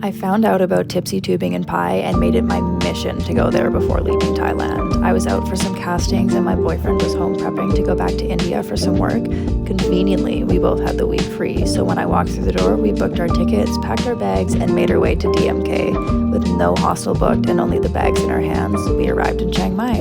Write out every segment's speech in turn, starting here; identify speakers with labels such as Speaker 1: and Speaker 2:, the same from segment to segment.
Speaker 1: I found out about tipsy tubing in Pai and made it my mission to go there before leaving Thailand. I was out for some castings and my boyfriend was home prepping to go back to India for some work. Conveniently, we both had the week free, so when I walked through the door, we booked our tickets, packed our bags, and made our way to DMK. With no hostel booked and only the bags in our hands, we arrived in Chiang Mai.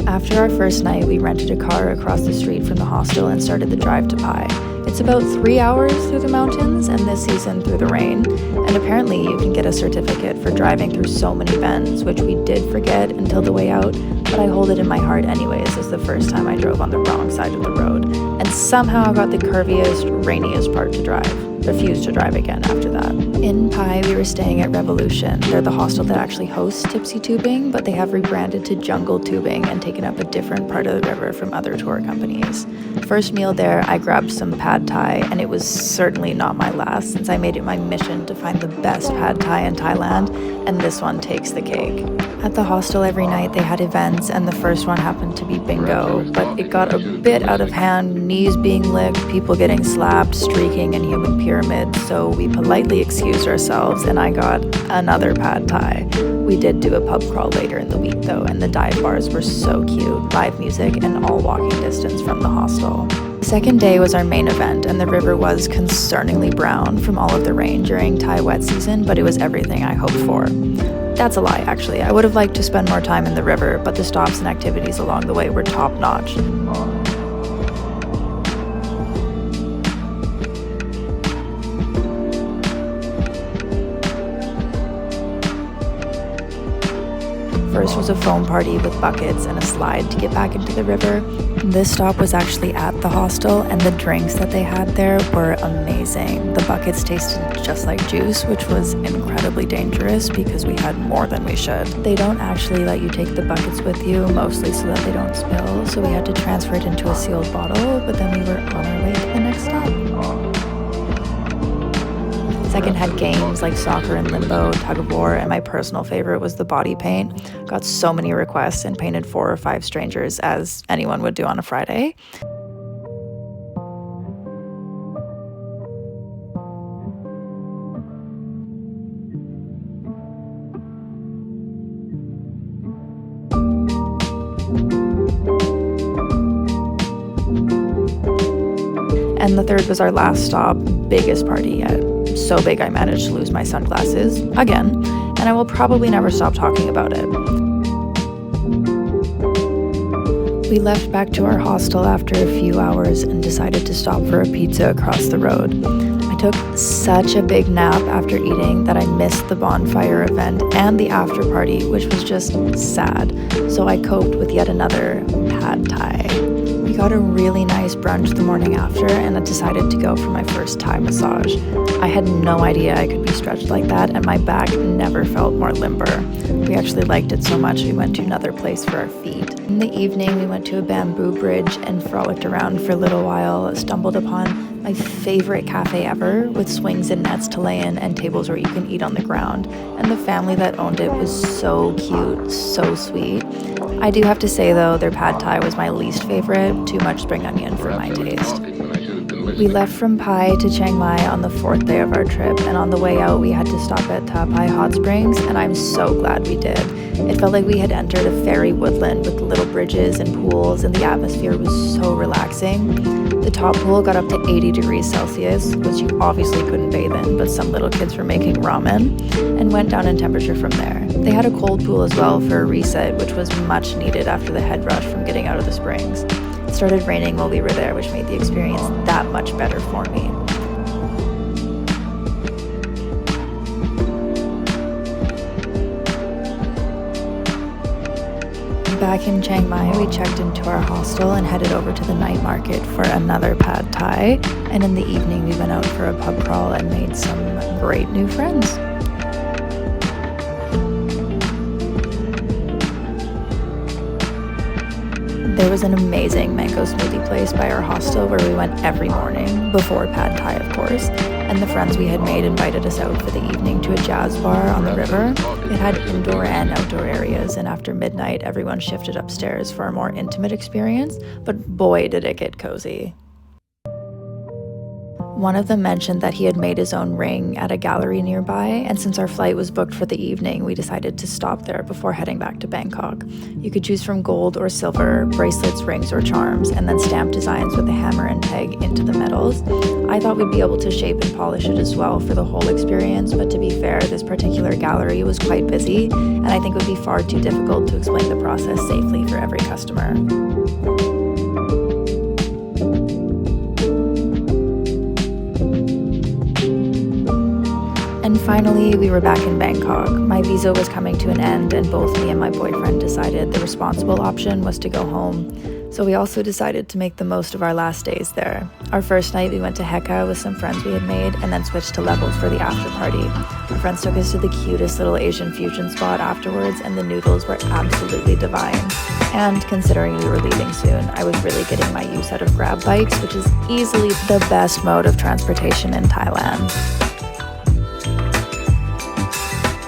Speaker 1: After our first night, we rented a car across the street from the hostel and started the drive to Pai. It's about 3 hours through the mountains, and this season through the rain. And apparently you can get a certificate for driving through so many bends, which we did forget until the way out, but I hold it in my heart anyways as the first time I drove on the wrong side of the road. And somehow I got the curviest, rainiest part to drive. Refused to drive again after that. In Pai, we were staying at Revolution. They're the hostel that actually hosts tipsy tubing, but they have rebranded to jungle tubing and taken up a different part of the river from other tour companies. First meal there, I grabbed some pad thai, and it was certainly not my last since I made it my mission to find the best pad thai in Thailand, and this one takes the cake. At the hostel every night they had events, and the first one happened to be bingo, but it got a bit out of hand, knees being licked, people getting slapped, streaking, and human pyramids, so we politely excused ourselves and I got another pad thai. We did do a pub crawl later in the week though, and the dive bars were so cute, live music and all walking distance from the hostel. The second day was our main event, and the river was concerningly brown from all of the rain during Thai wet season, but it was everything I hoped for. That's a lie, actually. I would have liked to spend more time in the river, but the stops and activities along the way were top-notch. First was a foam party with buckets and a slide to get back into the river. This stop was actually at the hostel, and the drinks that they had there were amazing. The buckets tasted just like juice, which was incredibly dangerous because we had more than we should. They don't actually let you take the buckets with you, mostly so that they don't spill, so we had to transfer it into a sealed bottle, but then we were on our way to the next stop. Second had games like soccer and limbo, tug of war, and my personal favorite was the body paint. Got so many requests and painted 4 or 5 strangers, as anyone would do on a Friday. And the third was our last stop, biggest party yet. So big I managed to lose my sunglasses, again, and I will probably never stop talking about it. We left back to our hostel after a few hours and decided to stop for a pizza across the road. I took such a big nap after eating that I missed the bonfire event and the after party, which was just sad, so I coped with yet another pad thai. We got a really nice brunch the morning after, and I decided to go for my first Thai massage. I had no idea I could be stretched like that, and my back never felt more limber. We actually liked it so much we went to another place for our feet. In the evening, we went to a bamboo bridge and frolicked around for a little while, stumbled upon my favorite cafe ever, with swings and nets to lay in and tables where you can eat on the ground, and the family that owned it was so cute, so sweet. I do have to say though, their pad thai was my least favorite, too much spring onion for my taste. We left from Pai to Chiang Mai on the 4th day of our trip, and on the way out we had to stop at Ta Pai Hot Springs, and I'm so glad we did. It felt like we had entered a fairy woodland with little bridges and pools, and the atmosphere was so relaxing. The top pool got up to 80 degrees Celsius, which you obviously couldn't bathe in, but some little kids were making ramen, and went down in temperature from there. They had a cold pool as well for a reset, which was much needed after the head rush from getting out of the springs. It started raining while we were there, which made the experience that much better for me. Back in Chiang Mai, we checked into our hostel and headed over to the night market for another pad thai, and in the evening we went out for a pub crawl and made some great new friends. There was an amazing mango smoothie place by our hostel where we went every morning, before pad thai of course, and the friends we had made invited us out for the evening to a jazz bar on the river. It had indoor and outdoor areas, and after midnight everyone shifted upstairs for a more intimate experience, but boy did it get cozy. One of them mentioned that he had made his own ring at a gallery nearby, and since our flight was booked for the evening, we decided to stop there before heading back to Bangkok. You could choose from gold or silver, bracelets, rings, or charms, and then stamp designs with a hammer and peg into the metals. I thought we'd be able to shape and polish it as well for the whole experience, but to be fair, this particular gallery was quite busy, and I think it would be far too difficult to explain the process safely for every customer. And finally, we were back in Bangkok. My visa was coming to an end, and both me and my boyfriend decided the responsible option was to go home. So we also decided to make the most of our last days there. Our first night, we went to Heka with some friends we had made, and then switched to Levels for the after party. Our friends took us to the cutest little Asian fusion spot afterwards, and the noodles were absolutely divine. And considering we were leaving soon, I was really getting my use out of grab bikes, which is easily the best mode of transportation in Thailand.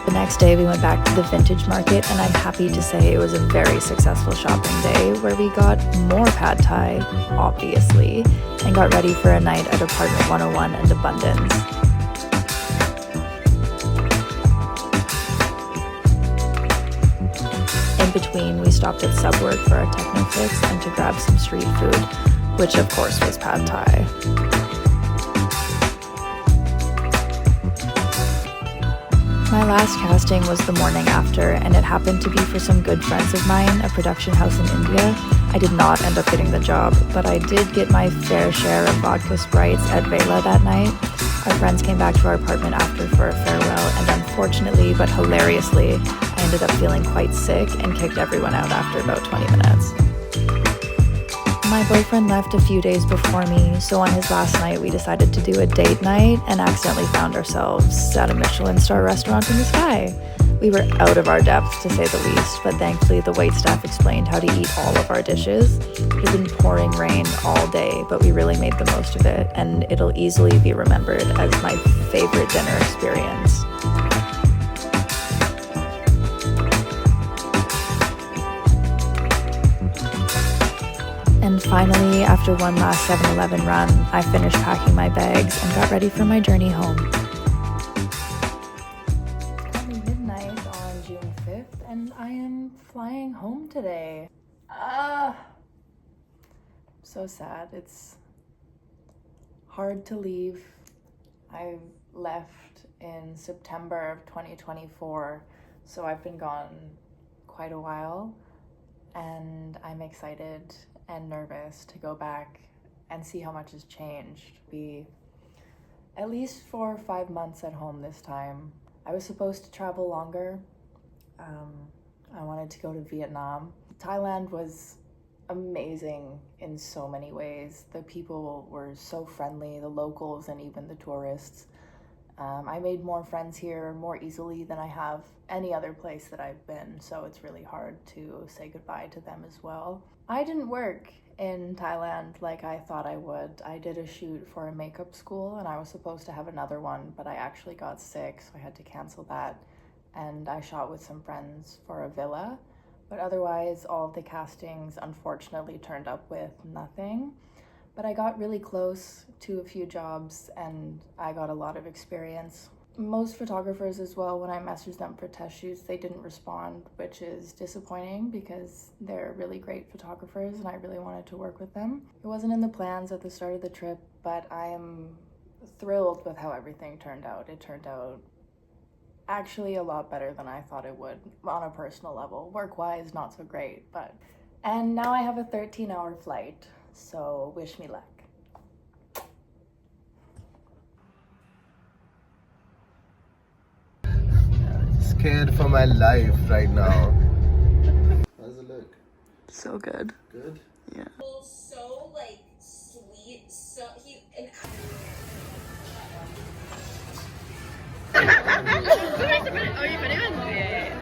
Speaker 1: The next day we went back to the vintage market, and I'm happy to say it was a very successful shopping day where we got more pad thai, obviously, and got ready for a night at Apartment 101 and Abundance. In between, we stopped at Subwork for our techno fix and to grab some street food, which of course was pad thai. My last casting was the morning after, and it happened to be for some good friends of mine, a production house in India. I did not end up getting the job, but I did get my fair share of vodka sprites at Vela that night. Our friends came back to our apartment after for a farewell, and unfortunately, but hilariously, I ended up feeling quite sick and kicked everyone out after about 20 minutes. My boyfriend left a few days before me, so on his last night we decided to do a date night and accidentally found ourselves at a Michelin star restaurant in the sky. We were out of our depth, to say the least, but thankfully the waitstaff explained how to eat all of our dishes. It had been pouring rain all day, but we really made the most of it, and it'll easily be remembered as my favorite dinner experience. And finally, after one last 7-Eleven run, I finished packing my bags and got ready for my journey home. It's currently midnight on June 5th, and I am flying home today. So sad. It's hard to leave. I left in September of 2024, so I've been gone quite a while, and I'm excited and nervous to go back and see how much has changed. Be at least 4 or 5 months at home this time. I was supposed to travel longer. I wanted to go to Vietnam. Thailand was amazing in so many ways. The people were so friendly, the locals and even the tourists. I made more friends here more easily than I have any other place that I've been, so it's really hard to say goodbye to them as well. I didn't work in Thailand like I thought I would. I did a shoot for a makeup school, and I was supposed to have another one, but I actually got sick, so I had to cancel that. And I shot with some friends for a villa, but otherwise all of the castings unfortunately turned up with nothing. But I got really close to a few jobs, and I got a lot of experience. Most photographers as well, when I messaged them for test shoots, they didn't respond, which is disappointing because they're really great photographers and I really wanted to work with them. It wasn't in the plans at the start of the trip, but I am thrilled with how everything turned out. It turned out actually a lot better than I thought it would on a personal level. Work-wise, not so great, but... And now I have a 13-hour flight, so wish me luck.
Speaker 2: Scared for my life right now. How does it look?
Speaker 1: So good.
Speaker 2: Good?
Speaker 1: Yeah.
Speaker 3: So like sweet, so he an
Speaker 4: Oh, you put it in?